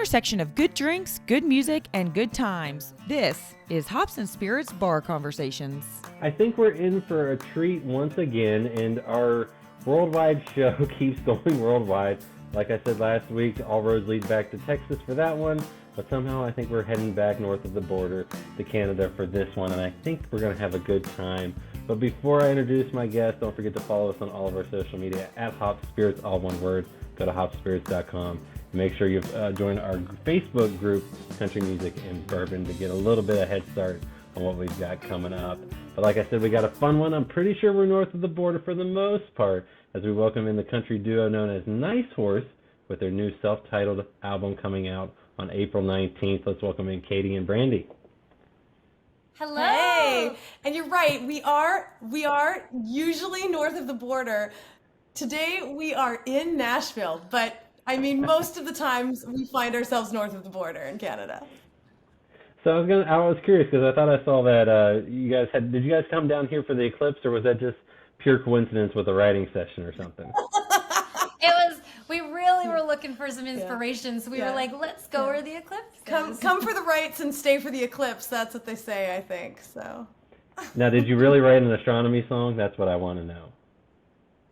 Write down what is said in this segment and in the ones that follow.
intersection of good drinks, good music, and good times. This is Hops and Spirits Bar Conversations. I think we're in for a treat once again, and our worldwide show keeps going worldwide. Like I said last week, all roads lead back to Texas for that one, but somehow I think we're heading back north of the border to Canada for this one, and I think we're going to have a good time. But before I introduce my guest, don't forget to follow us on all of our social media at Hops Spirits, all one word. Go to hopspirits.com. Make sure you join our Facebook group, Country Music and Bourbon, to get a little bit of head start on what we've got coming up. But like I said, we got a fun one. I'm pretty sure we're north of the border for the most part, as we welcome in the country duo known as Nice Horse with their new self-titled album coming out on April 19th. Let's welcome in Katie and Brandi. Hello. Hey, and you're right. We are usually north of the border. Today we are in Nashville, but I mean, most of the times we find ourselves north of the border in Canada. So I was curious because I thought I saw that did you guys come down here for the eclipse, or was that just pure coincidence with a writing session or something? We really were looking for some inspiration, so we were like, let's go where the eclipse is. Come for the rights and stay for the eclipse. That's what they say, I think. So. Now, did you really write an astronomy song? That's what I want to know.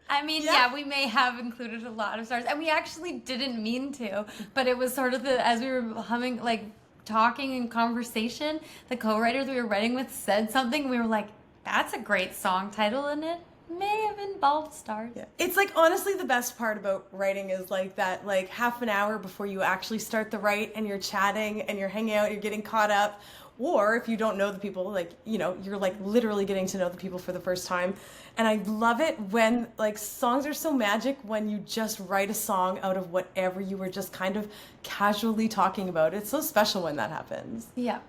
I mean, yeah, we may have included a lot of stars, and we actually didn't mean to, but it was sort of as we were humming, like talking in conversation, the co-writers we were writing with said something, and we were like, that's a great song title, and it may have involved stars. Yeah. It's like, honestly, the best part about writing is like that, like half an hour before you actually start the write, and you're chatting, and you're hanging out, you're getting caught up. Or if you don't know the people, like, you know, you're like literally getting to know the people for the first time. And I love it when like songs are so magic when you just write a song out of whatever you were just kind of casually talking about. It's so special when that happens. Yeah.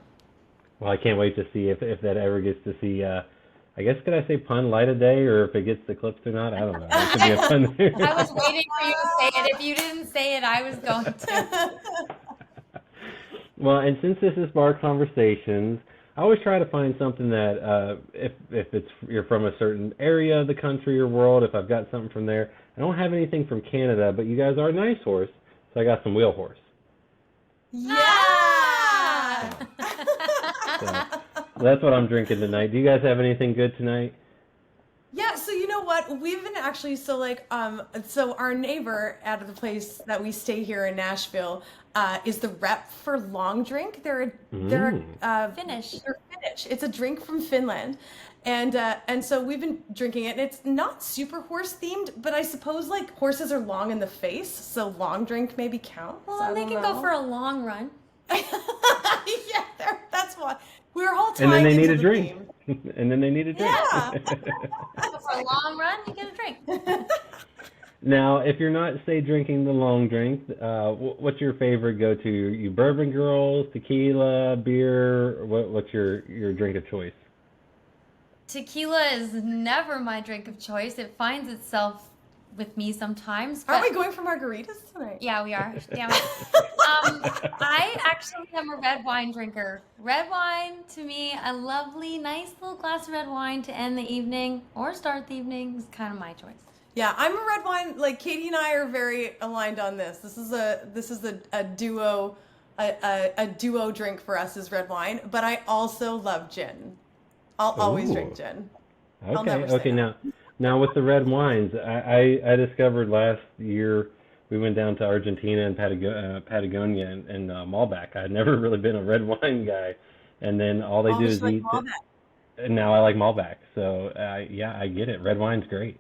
Well, I can't wait to see if that ever gets to see, I guess, could I say pun light of day, or if it gets eclipsed or not? I don't know. That could be a fun there. I was waiting for you to say it. If you didn't say it, I was going to. Well, and since this is Bar Conversations, I always try to find something that, if you're from a certain area of the country or world, if I've got something from there. I don't have anything from Canada, but you guys are Nice Horse, so I got some Wheel Horse. Yeah! So that's what I'm drinking tonight. Do you guys have anything good tonight? Yeah, so you know what? We've been actually, so our neighbor out of the place that we stay here in Nashville is the rep for long drink. They're Finnish. They're Finnish. It's a drink from Finland. And so we've been drinking it, and it's not super horse themed, but I suppose like horses are long in the face, so long drink maybe counts. Well, they can go for a long run. Yeah, that's why. We're all And then tying they into need a the drink. theme. And then they need a drink. Yeah. Go for a long run, you get a drink. Now, if you're not, say, drinking the long drink, what's your favorite go-to? You bourbon girls, tequila, beer? What's your drink of choice? Tequila is never my drink of choice. It finds itself with me sometimes. Aren't we going for margaritas tonight? Yeah, we are. Damn it. I actually am a red wine drinker. Red wine, to me, a lovely, nice little glass of red wine to end the evening or start the evening is kind of my choice. Yeah, I'm a red wine. Like Katie and I are very aligned on this. This is a duo, a duo drink for us is red wine. But I also love gin. I'll always drink gin. Okay. Now with the red wines, I discovered last year we went down to Argentina and Patagonia and Malbec. I'd never really been a red wine guy, and then all they do is eat. And now I like Malbec. So I get it. Red wine's great.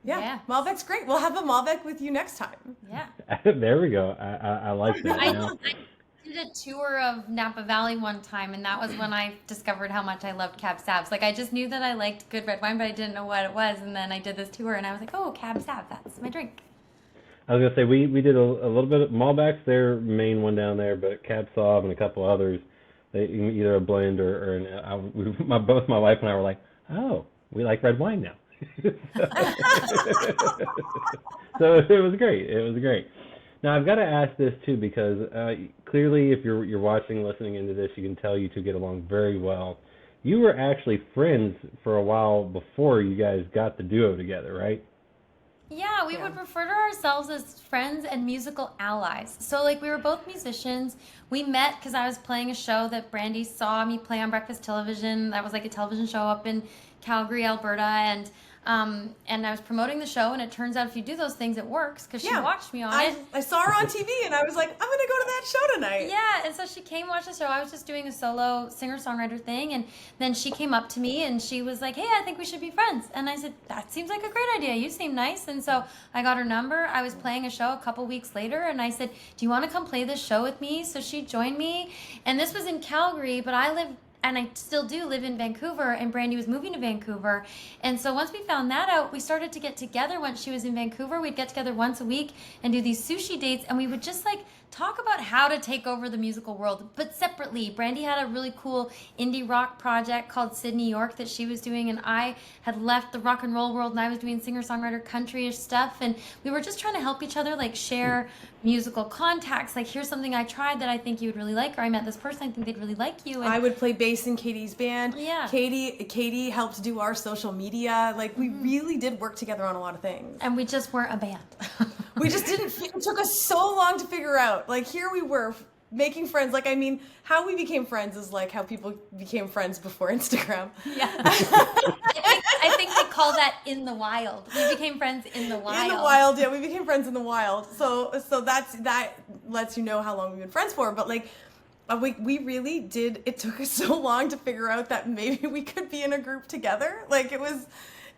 Yeah, Malbec's great. We'll have a Malbec with you next time. Yeah. There we go. I like that. I did a tour of Napa Valley one time, and that was when I discovered how much I loved Cab Savs. Like, I just knew that I liked good red wine, but I didn't know what it was, and then I did this tour, and I was like, oh, Cab Sav, that's my drink. I was going to say, we did a little bit of Malbec's their main one down there, but Cab Sauv and a couple others, they either a blend or both my wife and I were like, oh, we like red wine now. So it was great. It was great. Now, I've got to ask this, too, because clearly if you're watching, listening into this, you can tell you two get along very well. You were actually friends for a while before you guys got the duo together, right? Yeah, we would refer to ourselves as friends and musical allies. So, like, we were both musicians. We met because I was playing a show that Brandi saw me play on breakfast television. That was like a television show up in Calgary, Alberta, and I was promoting the show. And it turns out if you do those things, it works because she watched me on it. I saw her on TV, and I was like, I'm gonna go to that show tonight. Yeah, and so she came watch the show. I was just doing a solo singer-songwriter thing, and then she came up to me and she was like, hey, I think we should be friends. And I said, that seems like a great idea. You seem nice. And so I got her number. I was playing a show a couple weeks later, and I said, do you want to come play this show with me? So she joined me, and this was in Calgary, but I lived, and I still do live in Vancouver, and Brandi was moving to Vancouver. And so once we found that out, we started to get together once she was in Vancouver. We'd get together once a week and do these sushi dates, and we would just like talk about how to take over the musical world, but separately. Brandi had a really cool indie rock project called Sydney York that she was doing, and I had left the rock and roll world, and I was doing singer-songwriter country-ish stuff, and we were just trying to help each other, like share musical contacts, like here's something I tried that I think you would really like, or I met this person, I think they'd really like you. And I would play bass in Katie's band. Yeah. Katie helped do our social media. Like, we really did work together on a lot of things. And we just weren't a band. We just didn't, it took us so long to figure out. Like, here we were making friends. Like, I mean, how we became friends is like how people became friends before Instagram. Yeah. I think they call that in the wild. We became friends in the wild. In the wild, yeah, we became friends in the wild. So that lets you know how long we've been friends for. But like, we really did. It took us so long to figure out that maybe we could be in a group together. Like,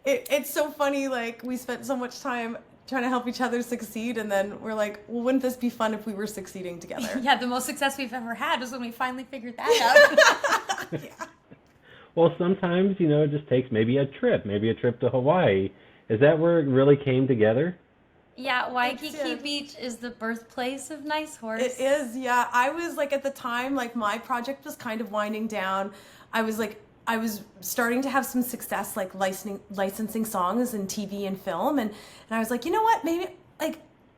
it's so funny. Like, we spent so much time trying to help each other succeed, and then we're like, well, wouldn't this be fun if we were succeeding together? Yeah, the most success we've ever had was when we finally figured that out. Yeah. Well, sometimes, it just takes maybe a trip to Hawaii. Is that where it really came together? Yeah, Waikiki Beach is the birthplace of Nice Horse. It is, yeah. I was like, at the time, like, my project was kind of winding down. I was starting to have some success, like licensing songs in TV and film, and I was like, you know what, maybe, like,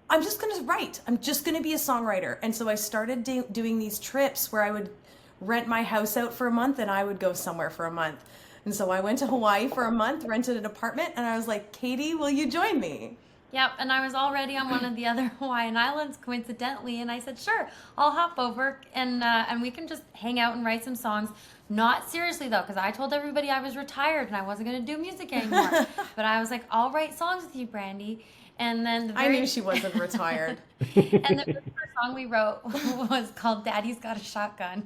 I'm just gonna write. I'm just gonna be a songwriter. And so I started doing these trips where I would rent my house out for a month, and I would go somewhere for a month. And so I went to Hawaii for a month, rented an apartment, and I was like, Katie, will you join me? Yep, and I was already on one of the other Hawaiian islands, coincidentally, and I said, sure, I'll hop over, and we can just hang out and write some songs. Not seriously, though, because I told everybody I was retired and I wasn't going to do music anymore. But I was like, I'll write songs with you, Brandi. And then I knew she wasn't retired. And the first song we wrote was called Daddy's Got a Shotgun.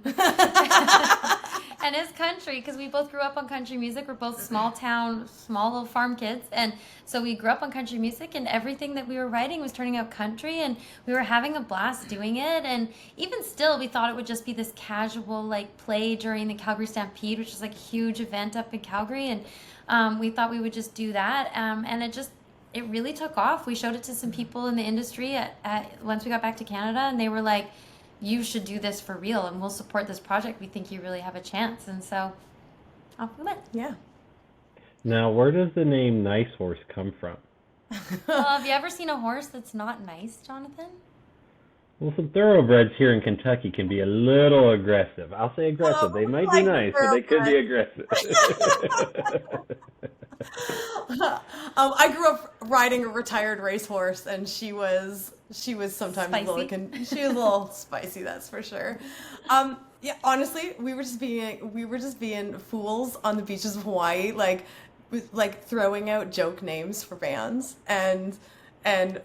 And it's country, because we both grew up on country music. We're both small town, small little farm kids. And so we grew up on country music, and everything that we were writing was turning out country, and we were having a blast doing it. And even still, we thought it would just be this casual, like, play during the Calgary Stampede, which is like a huge event up in Calgary. And we thought we would just do that. And it really took off. We showed it to some people in the industry once we got back to Canada, and they were like, you should do this for real, and we'll support this project. We think you really have a chance. And so off we went. Yeah. Now, where does the name Nice Horse come from? Well, have you ever seen a horse that's not nice, Jonathan? Well, some thoroughbreds here in Kentucky can be a little aggressive. I'll say aggressive. They might be nice, but they could be aggressive. I grew up riding a retired racehorse, and she was sometimes Spicy. she was a little spicy, that's for sure. Yeah, honestly, we were just being fools on the beaches of Hawaii, like throwing out joke names for bands, and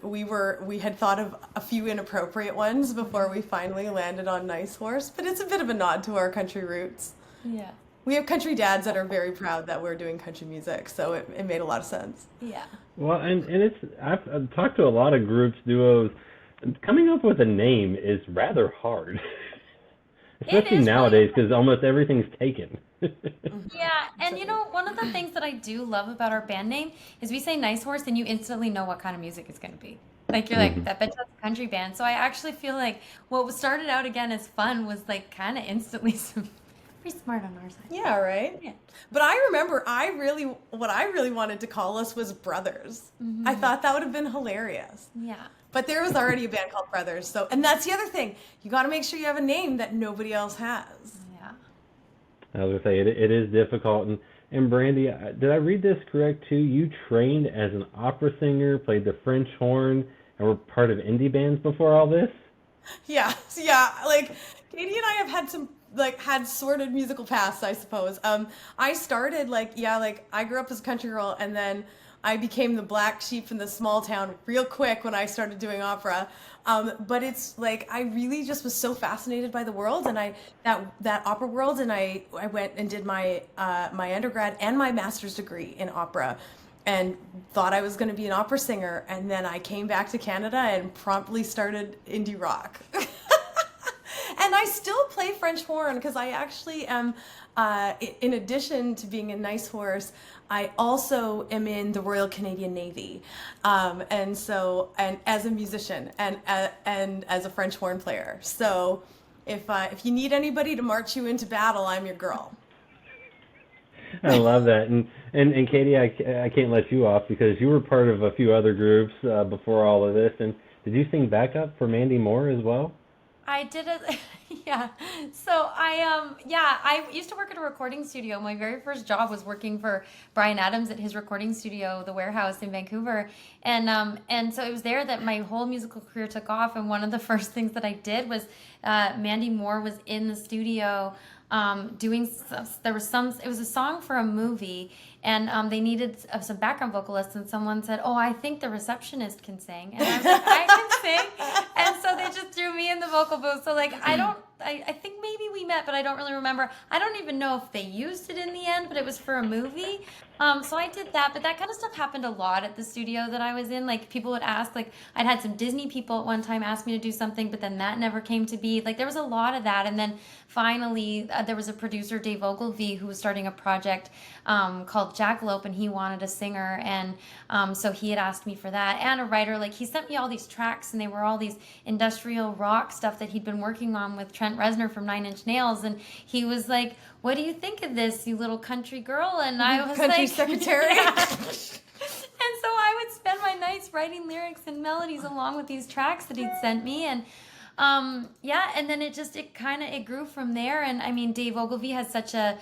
we had thought of a few inappropriate ones before we finally landed on Nice Horse, but it's a bit of a nod to our country roots. Yeah. We have country dads that are very proud that we're doing country music, so it made a lot of sense. Yeah. Well, and I've talked to a lot of groups, duos. Coming up with a name is rather hard, especially nowadays, because almost everything's taken. Yeah, and one of the things that I do love about our band name is we say Nice Horse, and you instantly know what kind of music it's going to be. Like, you're like, that bet that's a country band. So I actually feel like what started out again as fun was like kind of instantly some pretty smart on our side. Yeah, right? Yeah. But I remember what I really wanted to call us was Brothers. I thought that would have been hilarious. Yeah. But there was already a band called Brothers. So, and that's the other thing. You got to make sure you have a name that nobody else has. Yeah. I was going to say, it is difficult. And And Brandi, did I read this correct too? You trained as an opera singer, played the French horn, and were part of indie bands before all this? Yeah, yeah. Like Katie and I have had some had sordid musical pasts, I suppose. I started like I grew up as a country girl, and then I became the black sheep in the small town real quick when I started doing opera. But it's like I really just was so fascinated by the world, and that opera world, and I went and did my my undergrad and my master's degree in opera, and thought I was going to be an opera singer, and then I came back to Canada and promptly started indie rock. And I still play French horn because I actually am, in addition to being a nice horse, I also am in the Royal Canadian Navy, and as a musician and as a French horn player. So if you need anybody to march you into battle, I'm your girl. I love that. And Katie, I can't let you off because you were part of a few other groups before all of this. And did you sing backup for Mandy Moore as well? I did it. Yeah. So I used to work at a recording studio. My very first job was working for Bryan Adams at his recording studio, The Warehouse in Vancouver. And so it was there that my whole musical career took off. And one of the first things that I did was Mandy Moore was in the studio doing, it was a song for a movie, and they needed some background vocalists, and someone said, "Oh, I think the receptionist can sing," and I was like, "I can sing," and so they just threw me in the vocal booth. So like I think maybe we met, but I don't really remember. I don't even know if they used it in the end, but it was for a movie. So I did that, but that kind of stuff happened a lot at the studio that I was in. Like people would ask, like I'd had some Disney people at one time ask me to do something, but then that never came to be. Like there was a lot of that, and then finally there was a producer, Dave Ogilvy, who was starting a project called Jackalope, and he wanted a singer, and so he had asked me for that, and a writer. Like he sent me all these tracks, and they were all these industrial rock stuff that he'd been working on with Trent Reznor from Nine Inch Nails, and he was like, "What do you think of this, you little country girl?" And I was country secretary. Yeah. And so I would spend my nights writing lyrics and melodies along with these tracks that he'd sent me, and and then it grew from there. And I mean, Dave Ogilvy has such a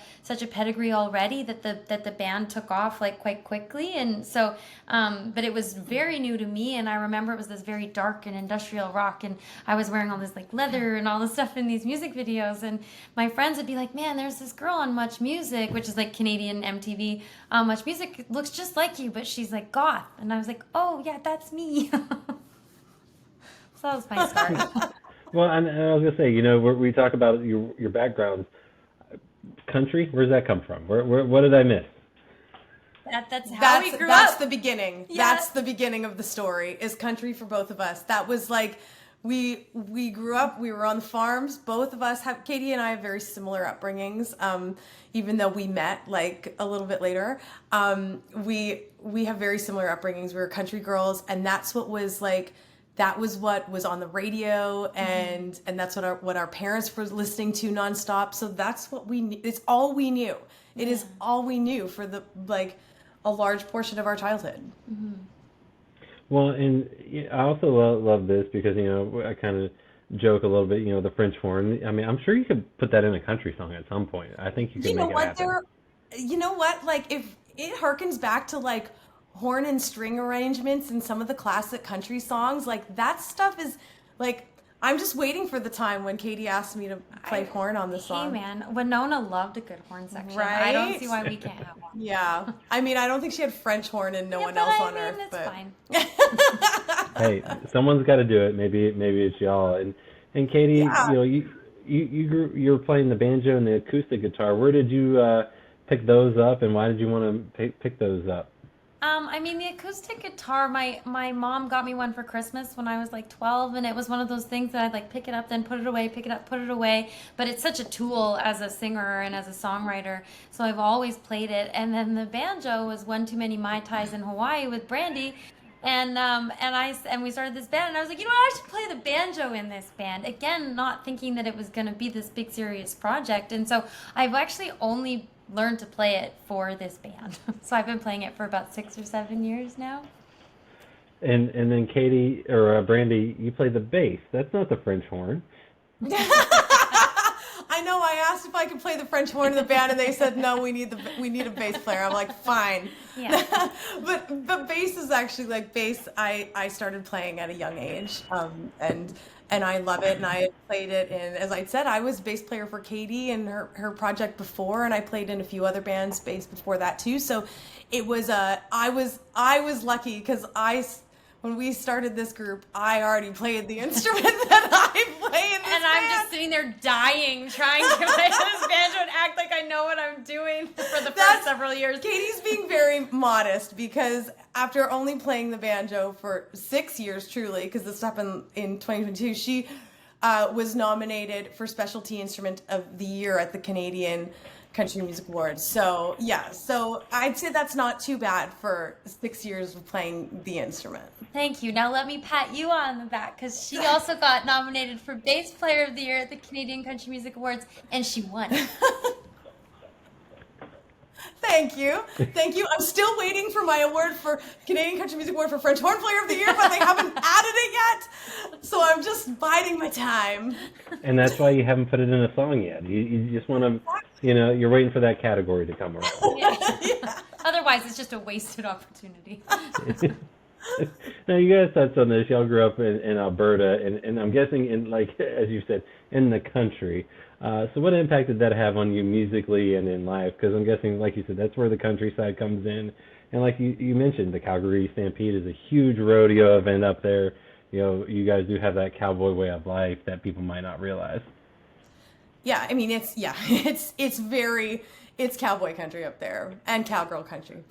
pedigree already that the band took off like quite quickly. And so but it was very new to me, and I remember it was this very dark and industrial rock, and I was wearing all this like leather and all this stuff in these music videos, and my friends would be like, "Man, there's this girl on Much Music," which is like Canadian MTV. Much Music looks just like you, but she's like goth. And I was like, "Oh yeah, that's me." So that was my start. Well, and I was gonna say, we talk about your background, country. Where's that come from? What did I miss? That's how we grew up. That's the beginning. Yeah. That's the beginning of the story. Is country for both of us. That was like we grew up. We were on the farms. Both of us Katie and I have very similar upbringings. Even though we met like a little bit later, we have very similar upbringings. We were country girls, and that's what was like. That was what was on the radio, and that's what our parents were listening to nonstop. So that's what we knew. It's all we knew. It is all we knew for a large portion of our childhood. Mm-hmm. Well, and I also love this because I kind of joke a little bit. The French horn. I mean, I'm sure you could put that in a country song at some point. I think you can make it happen. You know what? Like if it harkens back to like horn and string arrangements in some of the classic country songs, like that stuff is like I'm just waiting for the time when Katie asked me to play horn on the song. Hey man, Winona loved a good horn section. Right? I don't see why we can't have one. Yeah, I mean I don't think she had French horn and no one else on earth. It's but fine. Hey, someone's got to do it. Maybe it's y'all. And Katie, Yeah. you were playing the banjo and the acoustic guitar. Where did you pick those up, and why did you want to pick those up? I mean, the acoustic guitar, my mom got me one for Christmas when I was like 12, and it was one of those things that I'd like pick it up, then put it away, pick it up, put it away. But it's such a tool as a singer and as a songwriter, so I've always played it. And then the banjo was one too many Mai Tais in Hawaii with Brandi, and we started this band, and I was like, I should play the banjo in this band. Again, not thinking that it was going to be this big serious project. And so I've actually only learned to play it for this band. So I've been playing it for about 6 or 7 years now. And then Katie or Brandi, you play the bass. That's not the French horn. I I know. I asked if I could play the French horn in the band, and they said no. We need a bass player. I'm like, fine. Yeah. but bass is actually like bass. I started playing at a young age, and I love it. And I played it. And as I said, I was bass player for Katie and her project before, and I played in a few other bands bass before that too. So it was I was lucky because when we started this group, I already played the instrument that I play in this And I'm band. just sitting there dying, trying to play this banjo and act like I know what I'm doing for the first several years. Katie's being very modest because after only playing the banjo for 6 years, truly, because this happened in 2022, she was nominated for Specialty Instrument of the Year at the Canadian Country Music Awards. So yeah, so I'd say that's not too bad for 6 years of playing the instrument. Thank you. Now let me pat you on the back because she also got nominated for Bass Player of the Year at the Canadian Country Music Awards, and she won. Thank you. I'm still waiting for my award for Canadian Country Music Award for French Horn Player of the Year, but they haven't added it yet. So I'm just biding my time. And that's why you haven't put it in a song yet. You just want to, you're waiting for that category to come around. Yeah. Otherwise, it's just a wasted opportunity. Now, you guys touched on this. Y'all grew up in Alberta, and I'm guessing, as you said, in the country. So what impact did that have on you musically and in life? Because I'm guessing, like you said, that's where the countryside comes in. And like you mentioned, the Calgary Stampede is a huge rodeo event up there. You guys do have that cowboy way of life that people might not realize. Yeah, I mean, it's cowboy country up there and cowgirl country,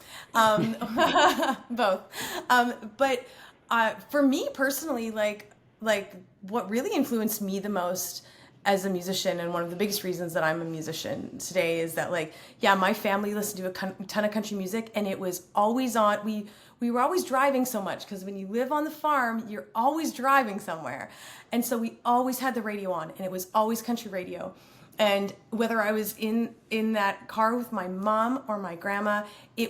both. But for me personally, like what really influenced me the most as a musician, and one of the biggest reasons that I'm a musician today is that my family listened to a ton of country music, and it was always on. We were always driving so much because when you live on the farm, you're always driving somewhere. And so we always had the radio on, and it was always country radio. And whether I was in that car with my mom or my grandma, we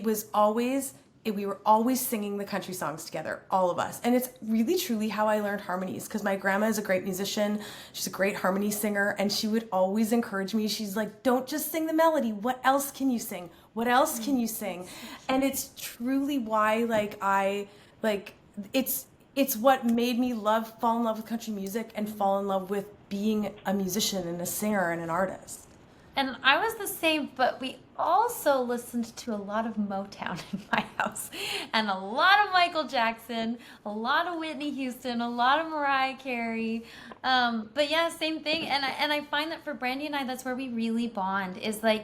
were always singing the country songs together, all of us. And it's really, truly how I learned harmonies, because my grandma is a great musician. She's a great harmony singer, and she would always encourage me. She's like, don't just sing the melody. What else can you sing? What else can you sing? And it's truly why, it's what made me fall in love with country music and fall in love with being a musician and a singer and an artist. And I was the same, but we also listened to a lot of Motown in my house, and a lot of Michael Jackson, a lot of Whitney Houston, a lot of Mariah Carey. But yeah, same thing. And I find that for Brandi and I, that's where we really bond. Is I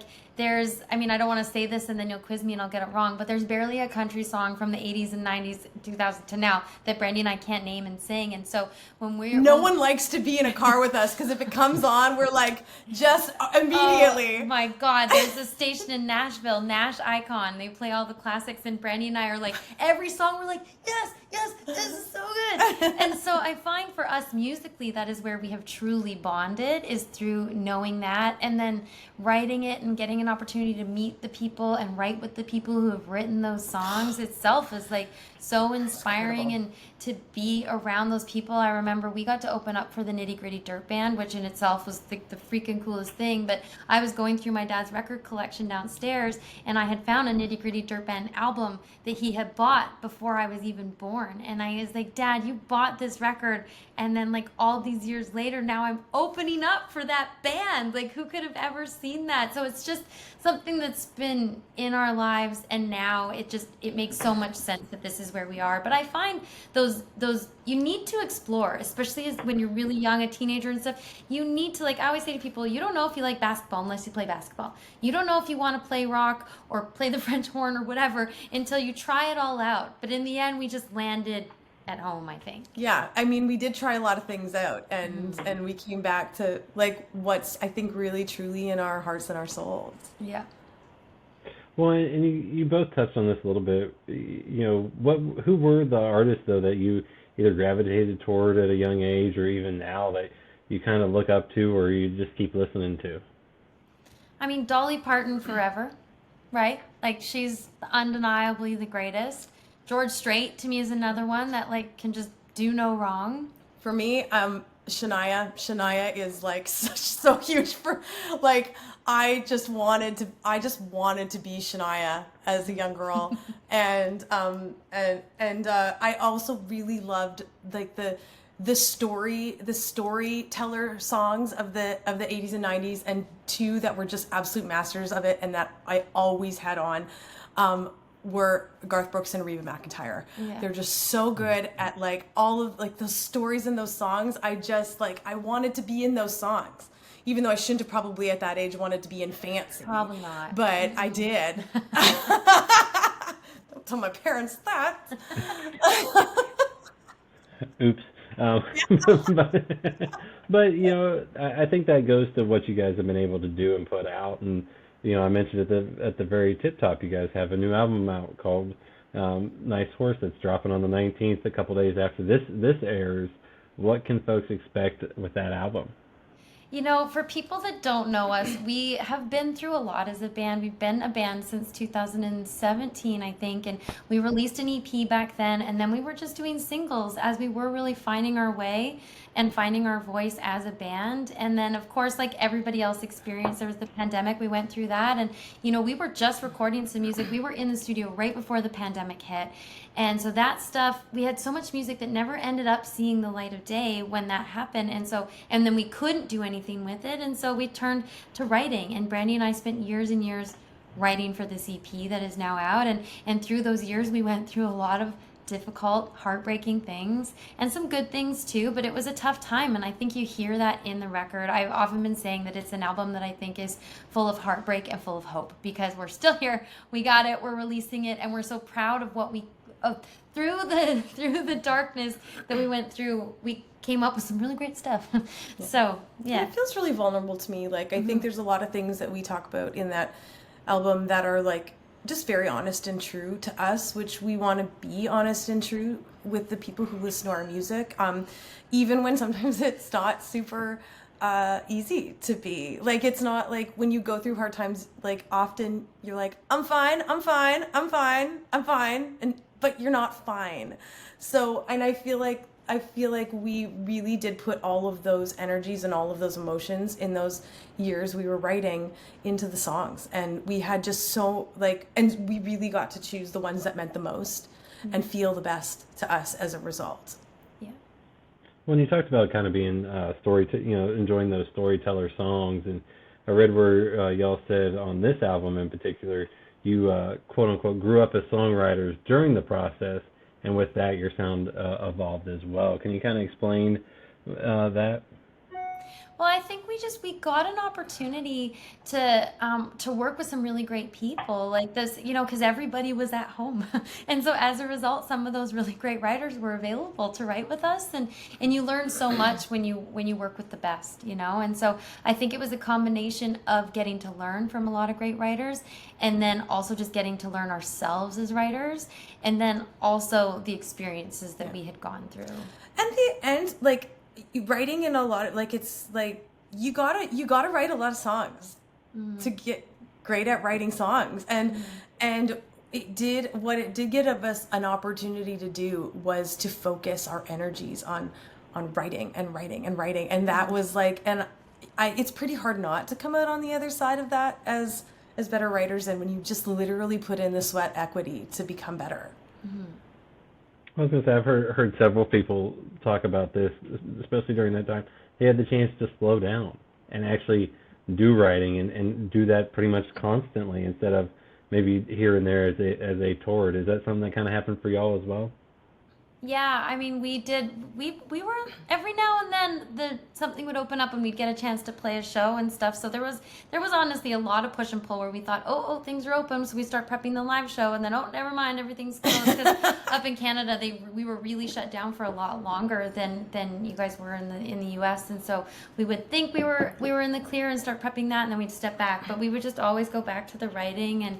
don't want to say this and then you'll quiz me and I'll get it wrong, but there's barely a country song from the 80s and 90s, 2000 to now that Brandi and I can't name and sing. And so no one likes to be in a car with us, because if it comes on, we're like, just immediately. Oh my God, there's a station in Nashville, Nash Icon. They play all the classics, and Brandi and I are like, every song we're like, yes, this is so good. And so I find for us musically, that is where we have truly bonded, is through knowing that, and then writing it and getting an opportunity to meet the people and write with the people who have written those songs itself is so inspiring. And to be around those people. I remember we got to open up for the Nitty Gritty Dirt Band, which in itself was the freaking coolest thing. But I was going through my dad's record collection downstairs, and I had found a Nitty Gritty Dirt Band album that he had bought before I was even born. And I was like, Dad, you bought this record, and then all these years later, now I'm opening up for that band. Who could have ever seen that? So it's just something that's been in our lives, and now it makes so much sense that this is where we are. But I find those you need to explore, especially when you're really young, a teenager and stuff. You need to, I always say to people, you don't know if you like basketball unless you play basketball. You don't know if you want to play rock or play the French horn or whatever until you try it all out. But in the end, we just landed at home, I think. Yeah, I mean, we did try a lot of things out, and we came back to what's, I think, really truly in our hearts and our souls. Yeah. Well, and you both touched on this a little bit. Who were the artists though that you either gravitated toward at a young age, or even now that you kind of look up to, or you just keep listening to? I mean, Dolly Parton forever, right? She's undeniably the greatest. George Strait to me is another one that can just do no wrong. For me, Shania is like so huge for, like, I just wanted to be Shania as a young girl. And I also really loved like the storyteller songs of the 80s and 90s, and two that were just absolute masters of it and that I always had on were Garth Brooks and Reba McEntire. Yeah. They're just so good at like all of like the stories in those songs. I wanted to be in those songs, even though I shouldn't have probably at that age wanted to be in Fancy. Probably not. But I did. Don't tell my parents that. Oops. But you know, I think that goes to what you guys have been able to do and put out. And you know, I mentioned at the very tip top, you guys have a new album out called Nice Horse that's dropping on the 19th, a couple days after this airs. What can folks expect with that album? You know, for people that don't know us, we have been through a lot as a band. We've been a band since 2017, I think, and we released an EP back then, and then we were just doing singles as we were really finding our way and finding our voice as a band. And then, of course, like everybody else experienced, there was the pandemic. We went through that, and, you know, we were just recording some music. We were in the studio right before the pandemic hit. And so that stuff, we had so much music that never ended up seeing the light of day when that happened. And then we couldn't do anything with it. And so we turned to writing. And Brandi and I spent years and years writing for this EP that is now out. And through those years, we went through a lot of difficult, heartbreaking things and some good things too, but it was a tough time. And I think you hear that in the record. I've often been saying that it's an album that I think is full of heartbreak and full of hope, because we're still here. We got it. We're releasing it. And we're so proud of what through the darkness that we went through, we came up with some really great stuff. Yeah. So yeah, it feels really vulnerable to me. Like, I think there's a lot of things that we talk about in that album that are like just very honest and true to us, which we want to be honest and true with the people who listen to our music, even when sometimes it's not super easy to be. Like, it's not like when you go through hard times, like often you're like, I'm fine, but you're not fine. So, and I feel like we really did put all of those energies and all of those emotions in those years we were writing into the songs. And we had just so and we really got to choose the ones that meant the most and feel the best to us as a result. Yeah. When you talked about kind of being enjoying those storyteller songs, and I read where y'all said on this album in particular, you quote unquote grew up as songwriters during the process, and with that your sound evolved as well. Can you kind of explain that? Well, I think we got an opportunity to work with some really great people like this, you know, because everybody was at home. And so as a result, some of those really great writers were available to write with us, and you learn so much when you work with the best, you know. And so I think it was a combination of getting to learn from a lot of great writers, and then also just getting to learn ourselves as writers, and then also the experiences that we had gone through. And like writing in a lot of, like, it's like you gotta write a lot of songs to get great at writing songs, and it did give us an opportunity to do was to focus our energies on writing, and that was like, and it's pretty hard not to come out on the other side of that as better writers, and when you just literally put in the sweat equity to become better. I was going to say, I've heard several people talk about this, especially during that time. They had the chance to slow down and actually do writing and do that pretty much constantly instead of maybe here and there as they toured. Is that something that kind of happened for y'all as well? Yeah, I mean, we were, every now and then something would open up and we'd get a chance to play a show and stuff. So there was honestly a lot of push and pull where we thought, oh, things are open, so we start prepping the live show, and then, oh, never mind, everything's closed. Because up in Canada, we were really shut down for a lot longer than you guys were in the US, and so we would think we were in the clear and start prepping that, and then we'd step back. But we would just always go back to the writing, and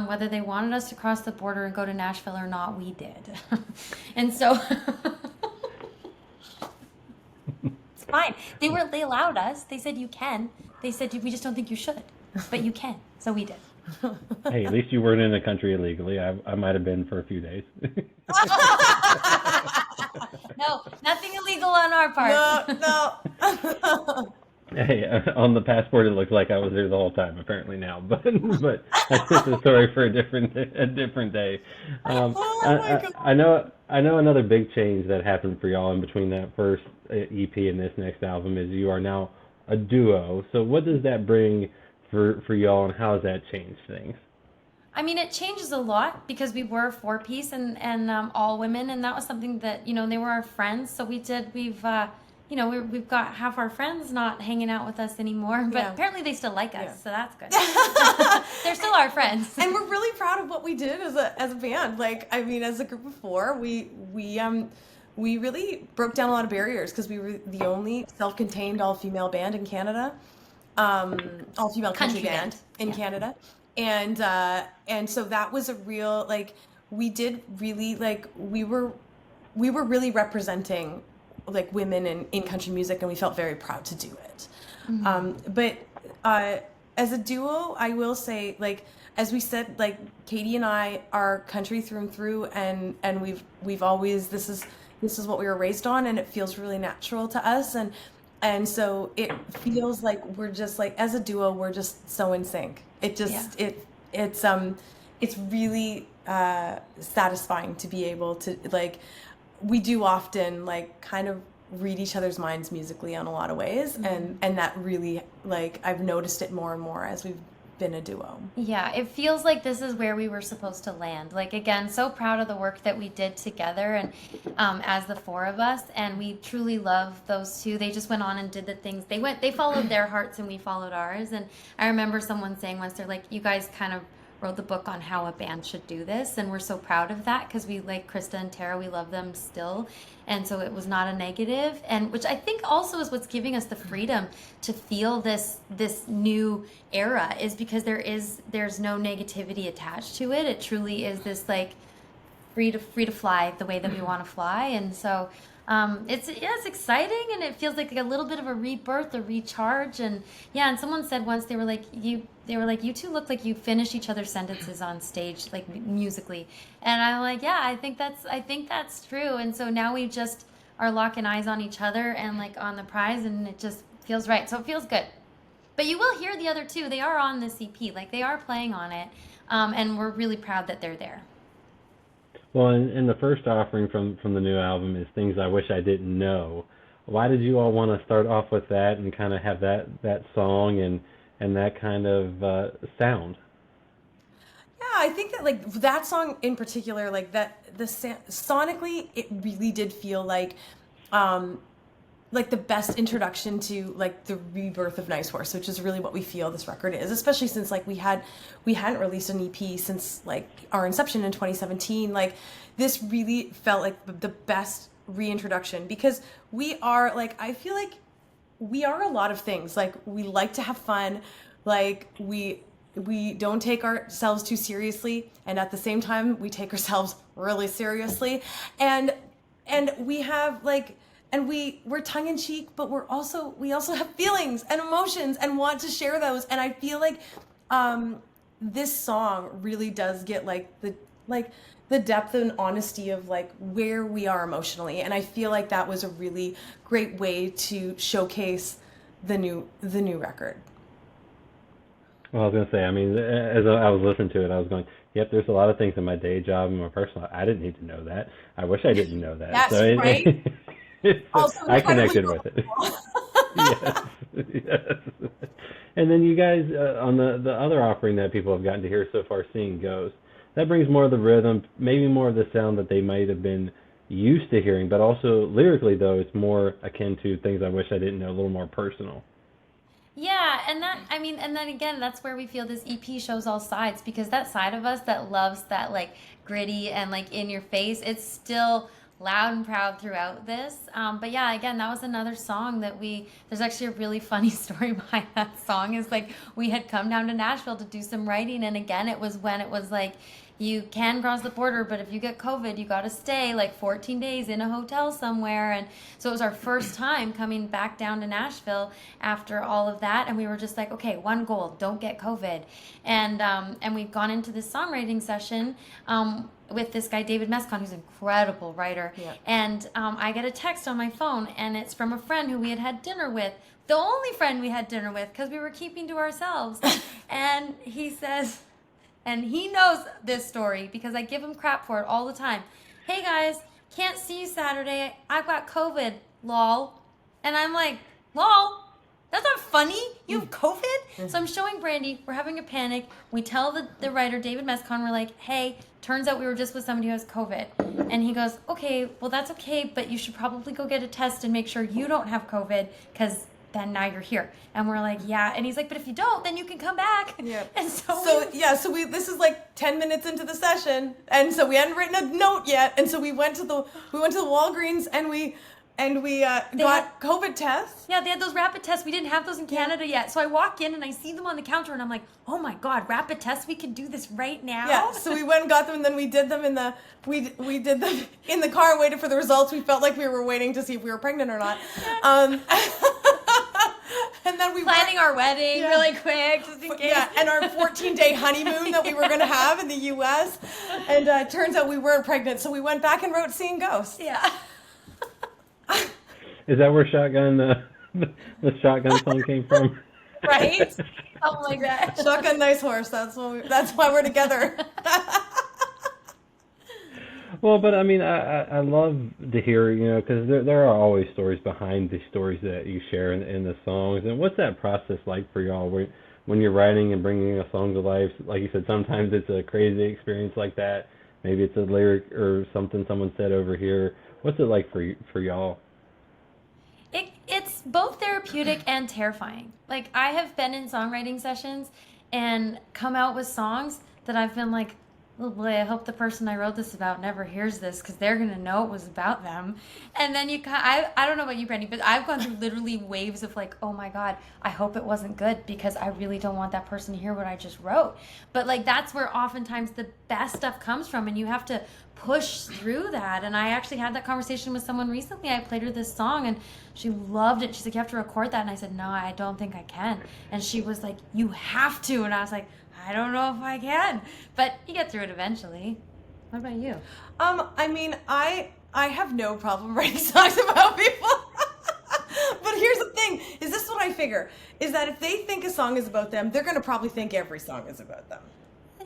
whether they wanted us to cross the border and go to Nashville or not, we did. And so it's fine. They allowed us. They said you can. They said we just don't think you should, but you can. So we did. Hey, at least you weren't in the country illegally. I might have been for a few days. No, nothing illegal on our part. No. Hey, on the passport it looks like I was there the whole time. Apparently now, but that's a story for a different day. Oh my God. I know another big change that happened for y'all in between that first EP and this next album is you are now a duo. So what does that bring for y'all, and how has that changed things? I mean, it changes a lot because we were a four-piece and all women, and that was something that, they were our friends. So we've got half our friends not hanging out with us anymore, but apparently they still like us, so that's good. They're still our friends. And we're really proud of what we did as a band. Like, I mean, as a group of four, we really broke down a lot of barriers because we were the only self-contained all-female band in Canada, all-female country band in Canada. And so that was a real, like, we did really, like, we were really representing, like, women in country music, and we felt very proud to do it. But as a duo, I will say, like, as we said, like, Katie and I are country through and through, and we've always, this is what we were raised on, and it feels really natural to us, and so it feels like we're just, like, as a duo, we're just so in sync. It just it's really satisfying to be able to, like, we do often, like, kind of read each other's minds musically in a lot of ways, and that really, like, I've noticed it more and more as we've been a duo. Yeah, it feels like this is where we were supposed to land. Like, again, so proud of the work that we did together, and as the four of us, and we truly love those two. They just went on and did the things. They followed their hearts, and we followed ours. And I remember someone saying once, they're like, you guys kind of wrote the book on how a band should do this, and we're so proud of that because we like Krista and Tara, we love them still, and so it was not a negative, and which I think also is what's giving us the freedom to feel this new era, is because there's no negativity attached to it. It truly is this, like, free to fly the way that we want to fly, and so it's exciting, and it feels like a little bit of a rebirth, a recharge, and someone said once, they were like, you two look like you finish each other's sentences on stage, like, musically, and I'm like, yeah, I think that's true, and so now we just are locking eyes on each other and, like, on the prize, and it just feels right, so it feels good. But you will hear the other two. They are on this EP, like, they are playing on it, and we're really proud that they're there. Well, and the first offering from the new album is Things I Wish I Didn't Know. Why did you all want to start off with that and kind of have that song and that kind of sound? Yeah, I think that, like, that song in particular, like, that sonically, it really did feel like the best introduction to, like, the rebirth of Nice Horse, which is really what we feel this record is, especially since, like, we hadn't released an EP since, like, our inception in 2017. Like, this really felt like the best reintroduction, because we are, like, I feel like we are a lot of things. Like, we like to have fun, like, we don't take ourselves too seriously, and at the same time we take ourselves really seriously, and we have, like, and we're tongue-in-cheek, but we also have feelings and emotions and want to share those. And I feel like this song really does get, like, the depth and honesty of, like, where we are emotionally. And I feel like that was a really great way to showcase the new record. Well, I was going to say, I mean, as I was listening to it, I was going, yep, there's a lot of things in my day job and my personal life. I didn't need to know that. I wish I didn't know that. That's right. Also, I connected with it. yes. And then you guys, on the other offering that people have gotten to hear so far, Seeing Ghosts, that brings more of the rhythm, maybe more of the sound that they might have been used to hearing, but also lyrically, though, it's more akin to Things I Wish I Didn't Know, a little more personal. Yeah, and then again, that's where we feel this EP shows all sides, because that side of us that loves that, like, gritty and, like, in your face, it's still loud and proud throughout this. But yeah, again, that was another song that there's actually a really funny story behind that song, is, like, we had come down to Nashville to do some writing, and again, it was when it was, like, you can cross the border, but if you get COVID, you got to stay like 14 days in a hotel somewhere. And so it was our first time coming back down to Nashville after all of that. And we were just like, okay, one goal, don't get COVID. And we've gone into this songwriting session with this guy, David Mescon, who's an incredible writer. Yeah. And I get a text on my phone, and it's from a friend who we had dinner with, the only friend we had dinner with, because we were keeping to ourselves. And he says, and he knows this story because I give him crap for it all the time. Hey guys, can't see you Saturday. I've got COVID, lol. And I'm like, lol? That's not funny. You have COVID? So I'm showing Brandi. We're having a panic. We tell the writer, David Mescon, we're like, hey, turns out we were just with somebody who has COVID. And he goes, okay, well, that's okay, but you should probably go get a test and make sure you don't have COVID, because then now you're here. And we're like, yeah. And he's like, but if you don't, then you can come back. Yeah. And so we this is like 10 minutes into the session, and so we hadn't written a note yet, and so we went to the Walgreens, and we got COVID tests. Yeah, they had those rapid tests. We didn't have those in Canada yet. So I walk in and I see them on the counter, and I'm like, oh my God, rapid tests, we can do this right now. Yeah, so we went and got them, and then we did them in the car and waited for the results. We felt like we were waiting to see if we were pregnant or not. And then we planning our wedding really quick, just in case. Yeah, and our 14-day honeymoon that we were going to have in the U.S. And it turns out we weren't pregnant, so we went back and wrote Seeing Ghosts. Yeah. Is that where Shotgun, the Shotgun song came from? Right? Oh my God. Shotgun Nice Horse. That's why we're together. Well, but I mean, I love to hear, because there are always stories behind the stories that you share in the songs. And what's that process like for y'all when you're writing and bringing a song to life? Like you said, sometimes it's a crazy experience like that. Maybe it's a lyric or something someone said over here. What's it like for y'all? It's both therapeutic and terrifying. Like, I have been in songwriting sessions and come out with songs that I've been like, oh boy, I hope the person I wrote this about never hears this, because they're going to know it was about them. And then I don't know about you, Brandi, but I've gone through literally waves of like, oh my God, I hope it wasn't good, because I really don't want that person to hear what I just wrote. But like, that's where oftentimes the best stuff comes from, and you have to push through that. And I actually had that conversation with someone recently. I played her this song and she loved it. She's like, you have to record that. And I said, no, I don't think I can. And she was like, you have to. And I was like, I don't know if I can, but you get through it eventually. What about you? I mean, I have no problem writing songs about people. But here's the thing, is this what I figure, is that if they think a song is about them, they're going to probably think every song is about them.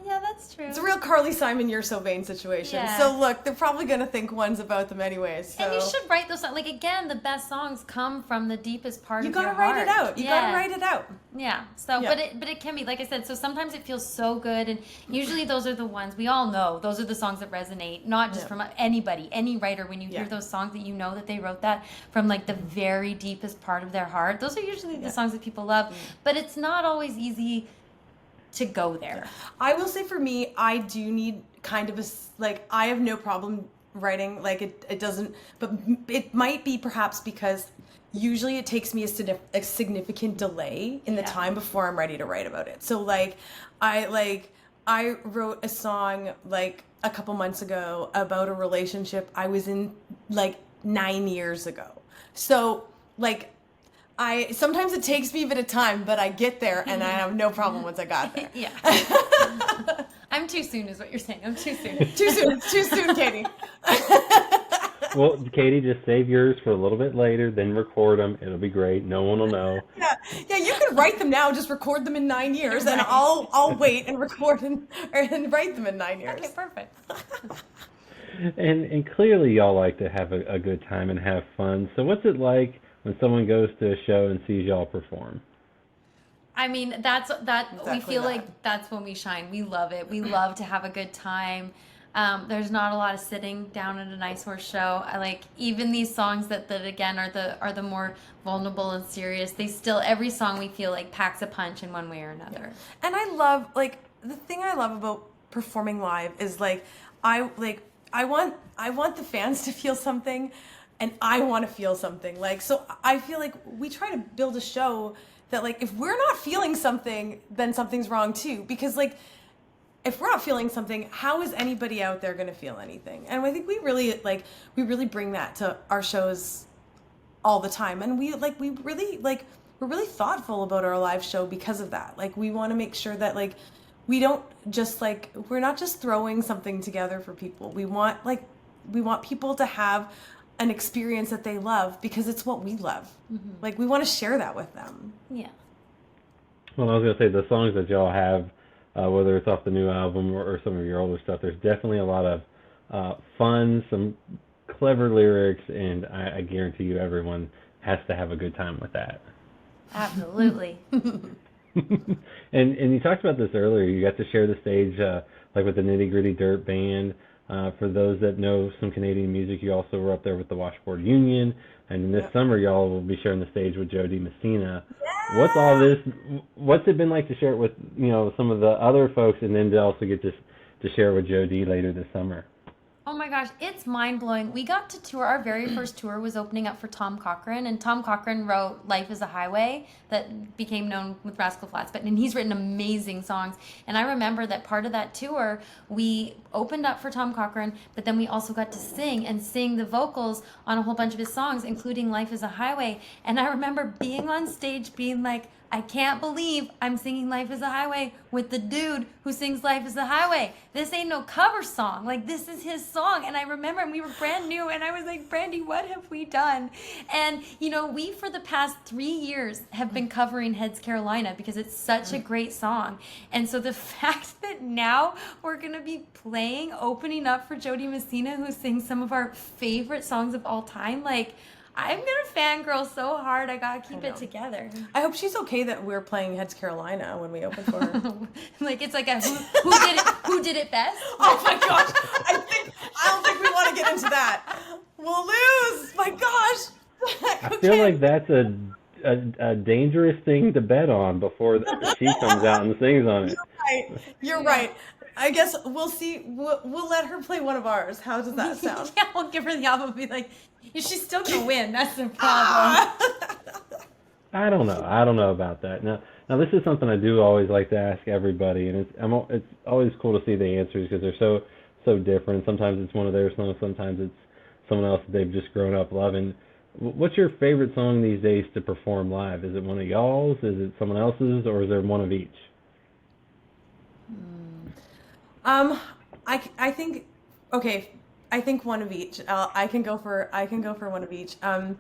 Yeah, that's true. It's a real Carly Simon, You're So Vain situation. Yeah. So look, they're probably going to think one's about them anyways. So. And you should write those songs. Like, again, the best songs come from the deepest part of your heart. You gotta write it out. You gotta write it out. Yeah. So, yeah. But it can be, like I said, so sometimes it feels so good, and usually those are the ones, we all know, those are the songs that resonate, not just from anybody, any writer, when you hear those songs that you know that they wrote that from like the very deepest part of their heart. Those are usually the songs that people love, but it's not always easy to go there. I will say for me, I do need kind of I have no problem writing, like it doesn't, but it might be perhaps because usually it takes me a significant delay in the time before I'm ready to write about it. So I wrote a song like a couple months ago about a relationship I was in like 9 years ago. So like, sometimes it takes me a bit of time, but I get there and I have no problem once I got there. Yeah. I'm too soon is what you're saying. I'm too soon. Too soon, Katie. Well, Katie, just save yours for a little bit later, then record them. It'll be great. No one will know. Yeah, you can write them now, just record them in 9 years, and I'll wait and record and write them in 9 years. Okay, perfect. And clearly y'all like to have a good time and have fun. So what's it like when someone goes to a show and sees y'all perform? I mean, we feel like that's when we shine. We love it. We love to have a good time. There's not a lot of sitting down at a Nice Horse show. I like even these songs that again are the more vulnerable and serious. They still, every song we feel like packs a punch in one way or another. And I love, like, the thing I love about performing live is I want the fans to feel something, and I want to feel something. Like, so I feel like we try to build a show that, like, if we're not feeling something, then something's wrong too. Because, like, if we're not feeling something, how is anybody out there going to feel anything? And I think we really bring that to our shows all the time. And we're really thoughtful about our live show because of that. Like, we want to make sure that like we don't just like, we're not just throwing something together for people. We want people to have an experience that they love because it's what we love. Mm-hmm. Like, we want to share that with them. Yeah. Well, I was going to say, the songs that y'all have, whether it's off the new album or some of your older stuff, there's definitely a lot of fun, some clever lyrics, and I guarantee you everyone has to have a good time with that. Absolutely. and you talked about this earlier. You got to share the stage like with the Nitty Gritty Dirt Band. For those that know some Canadian music, you also were up there with the Washboard Union. And this summer, y'all will be sharing the stage with Jody Messina. Yeah. What's all this? What's it been like to share it with some of the other folks, and then to also get to share with Jody later this summer? Oh my gosh, it's mind-blowing. We got to tour, our very first tour was opening up for Tom Cochrane, and Tom Cochrane wrote Life is a Highway that became known with Rascal Flatts, and he's written amazing songs. And I remember that part of that tour, we opened up for Tom Cochrane, but then we also got to sing the vocals on a whole bunch of his songs, including Life is a Highway. And I remember being on stage being like, I can't believe I'm singing Life is a Highway with the dude who sings Life is a Highway. This ain't no cover song. Like, this is his song. And I remember we were brand new, and I was like, Brandi, what have we done? And, we, for the past 3 years, have been covering Heads Carolina because it's such a great song. And so the fact that now we're going to be opening up for Jody Messina, who sings some of our favorite songs of all time, like, I'm gonna fangirl so hard. I gotta keep it together. I hope she's okay that we're playing Heads Carolina when we open for her. Like, it's like who did it best? Oh my gosh! I don't think we want to get into that. We'll lose. My gosh. I feel like that's a dangerous thing to bet on before she comes out and sings on it. You're right. I guess we'll see. We'll let her play one of ours. How does that sound? Yeah, we'll give her the album and be like, she's still going to win. That's the problem. I don't know about that. Now this is something I do always like to ask everybody, and it's always cool to see the answers because they're so different. Sometimes it's one of their songs. Sometimes it's someone else that they've just grown up loving. What's your favorite song these days to perform live? Is it one of y'all's? Is it someone else's? Or is there one of each? I think, okay, I think one of each. I can go for one of each. A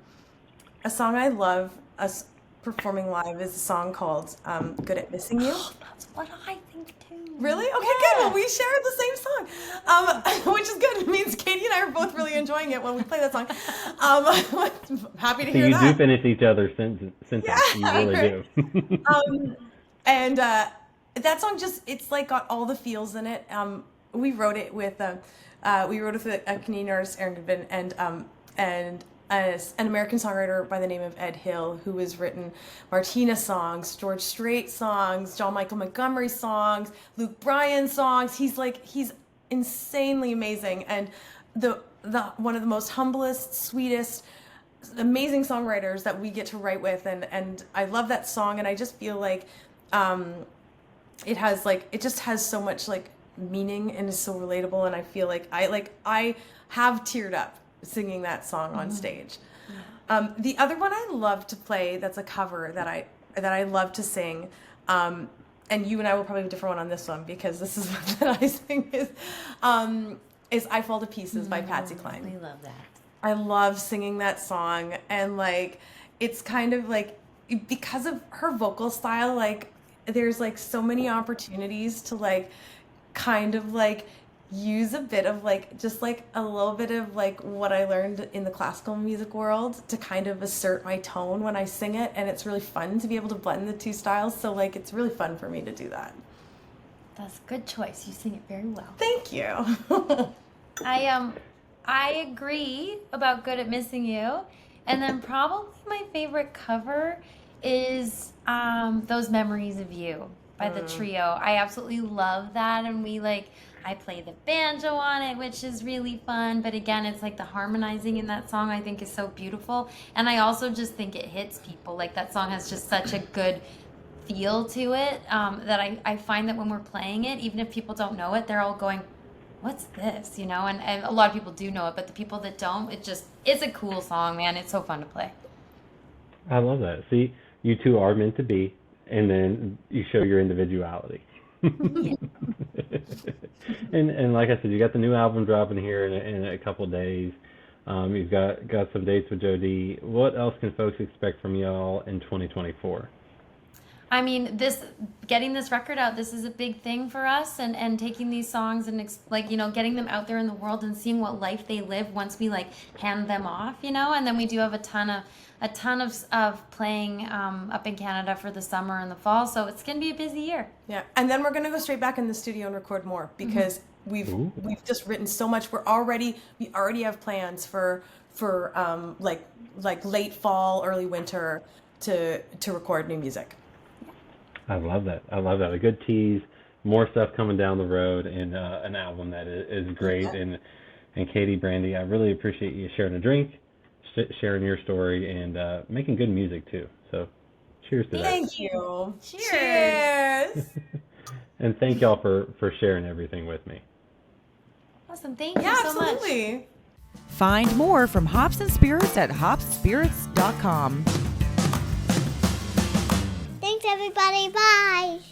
song I love us performing live is a song called "Good at Missing You." Oh, that's what I think too. Really? Okay, good. Well, we share the same song, which is good. It means Katie and I are both really enjoying it when we play that song. Happy to hear that. So you do finish each other's sentences. Yeah, you really do. And that song it's like got all the feels in it. We wrote it with a Canadian artist, Aaron Goodman, and an American songwriter by the name of Ed Hill, who has written Martina songs, George Strait songs, John Michael Montgomery songs, Luke Bryan songs. He's insanely amazing, and the one of the most humblest, sweetest, amazing songwriters that we get to write with, and I love that song, and I just feel like it just has so much meaning and is so relatable, and I feel like I have teared up singing that song on stage. The other one I love to play that's a cover that I love to sing, and you and I will probably have a different one on this one because this is one that I sing is I Fall to Pieces by Patsy Cline. I love that. I love singing that song, and it's kind of because of her vocal style, there's so many opportunities to kind of use a bit of just a little bit of what I learned in the classical music world to kind of assert my tone when I sing it, and it's really fun to be able to blend the two styles, so it's really fun for me to do that. That's a good choice. You sing it very well. Thank you. I agree about Good at Missing You, and then probably my favorite cover is Those Memories of You by the trio. I absolutely love that, and I play the banjo on it, which is really fun, but again, it's the harmonizing in that song I think is so beautiful, and I also just think it hits people. That song has just such a good feel to it that I find that when we're playing it, even if people don't know it, they're all going, what's this, you know? And a lot of people do know it, but the people that don't, it's a cool song, man. It's so fun to play. I love that. See, you two are meant to be, and then you show your individuality. And like I said, you got the new album dropping here in a couple of days. You've got some dates with Jody. What else can folks expect from y'all in 2024? I mean, getting this record out, this is a big thing for us, and taking these songs and getting them out there in the world and seeing what life they live once we hand them off, and then we do have a ton of playing up in Canada for the summer and the fall, so it's gonna be a busy year. Yeah, and then we're gonna go straight back in the studio and record more because we've just written so much. We already have plans for like late fall, early winter to record new music. I love that. A good tease, more stuff coming down the road, and an album that is great. Yeah. And Katie, Brandi, I really appreciate you sharing a drink, sharing your story, and making good music too. So, cheers to that. Thank you. Cheers. And thank y'all for sharing everything with me. Awesome. Thank you so much. Absolutely. Find more from Hops and Spirits at hopspirits.com. Thanks, everybody. Bye.